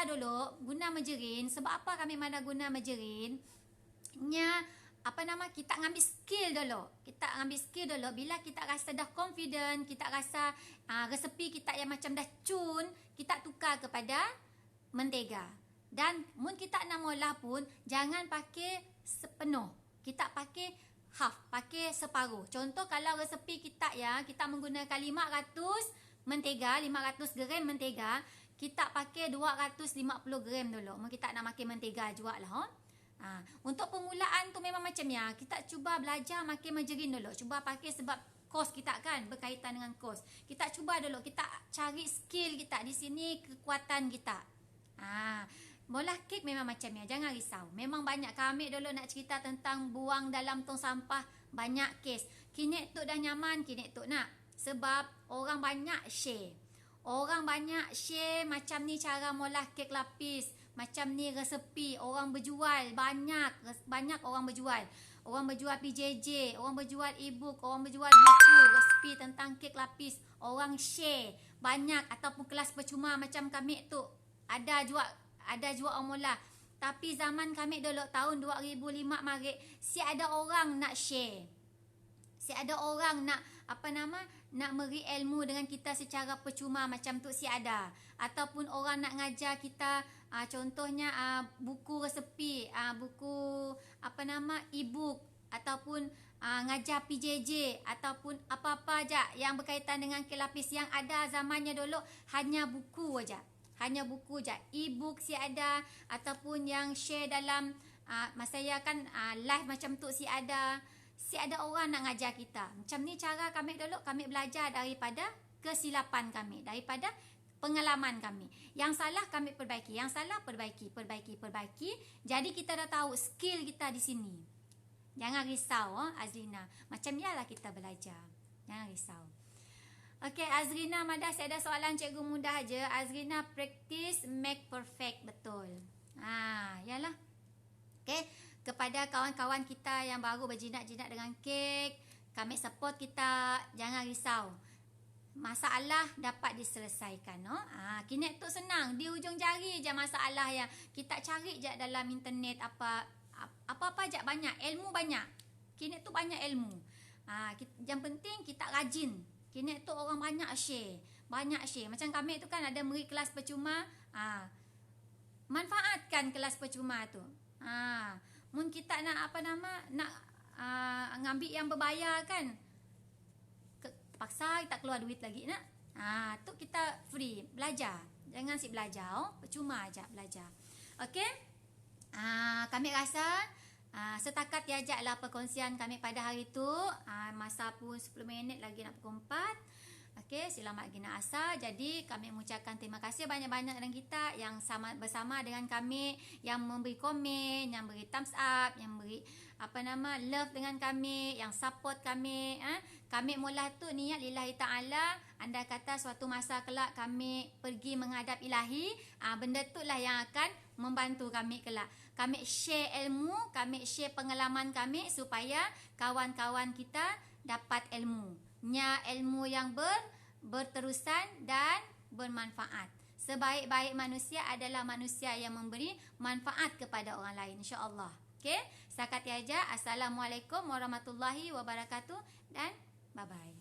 dulu. Guna margarin. Sebab apa kami mana guna margarin? Kita ngambil skill dulu. Bila kita rasa dah confident, kita rasa resepi kita yang macam dah cun, kita tukar kepada mentega. Dan mun kita nak mula pun jangan pakai sepenuh. Kita pakai half, pakai separuh. Contoh kalau resepi kita ya, kita menggunakan 500 mentega, 500 gram mentega, kita pakai 250 gram dulu. Mun kita nak makan mentega jugalah. Untuk permulaan tu memang macam ya. Kita cuba belajar makan margarin dulu. Cuba pakai sebab kos kita kan berkaitan dengan kos. Kita cuba dulu, kita cari skill kita di sini, kekuatan kita. Bola kek memang macam ya, jangan risau. Memang banyak kami dulu nak cerita tentang buang dalam tong sampah, banyak kes. Kini tu dah nyaman, kini tu nak. Sebab orang banyak share. Macam ni cara molah kek lapis. Macam ni resepi, orang berjual banyak orang berjual. Orang berjual PJJ, orang berjual e-book, orang berjual buku resepi tentang kek lapis. Orang share banyak, ataupun kelas percuma macam kami tu. Ada juga orang mula. Tapi zaman kami dulu tahun 2005 mari, si ada orang nak share. Si ada orang nak nak beri ilmu dengan kita secara percuma macam tu si ada. Ataupun orang nak ngajar kita contohnya buku resepi, buku e-book, ataupun ngajar PJJ, ataupun apa-apa aja yang berkaitan dengan kek lapis. Yang ada zamannya dulu hanya buku aja. E-book si ada, ataupun yang share dalam masa ya kan live macam tu si ada orang nak ngajar kita. Macam ni cara kami dulu, kami belajar daripada kesilapan kami, daripada pengalaman kami. Yang salah kami perbaiki, yang salah perbaiki. Jadi kita dah tahu skill kita di sini. Jangan risau, Azrina. Macam ialah kita belajar. Jangan risau. Okey, Azrina Madah, saya ada soalan cikgu mudah aja. Azrina, practice make perfect, betul. Yalah. Okey, kepada kawan-kawan kita yang baru berjinak-jinak dengan kek, kami support kita, jangan risau. Masalah dapat diselesaikan, no? Kinet tu senang, di ujung jari je masalah yang kita cari je dalam internet, apa-apa je banyak, ilmu banyak. Kinet tu banyak ilmu. Yang penting kita rajin. Kinet tu orang banyak share. Macam kami tu kan ada beri kelas percuma. Manfaatkan kelas percuma tu. Mun kita nak ngambil yang berbayar kan. Terpaksa kita keluar duit lagi nak. Tu kita free belajar. Jangan si belajar, percuma aja belajar. Okey? Kami rasa setakat diajaklah perkongsian kami pada hari itu. Masa pun 10 minit lagi nak pukul 4. Okey, selamat gina asa. Jadi kami mengucapkan terima kasih banyak-banyak dengan kita yang bersama dengan kami, yang memberi komen, yang beri thumbs up, yang beri love dengan kami, yang support kami. Kami mula tu niat lillahi ta'ala. Anda kata suatu masa kelak kami pergi menghadap ilahi, benda tu lah yang akan membantu kami kelak. Kami share ilmu, kami share pengalaman kami supaya kawan-kawan kita dapat ilmu. Ilmu yang berterusan dan bermanfaat. Sebaik-baik manusia adalah manusia yang memberi manfaat kepada orang lain, insya-Allah. Okey, setakat aja. Assalamualaikum warahmatullahi wabarakatuh dan bye-bye.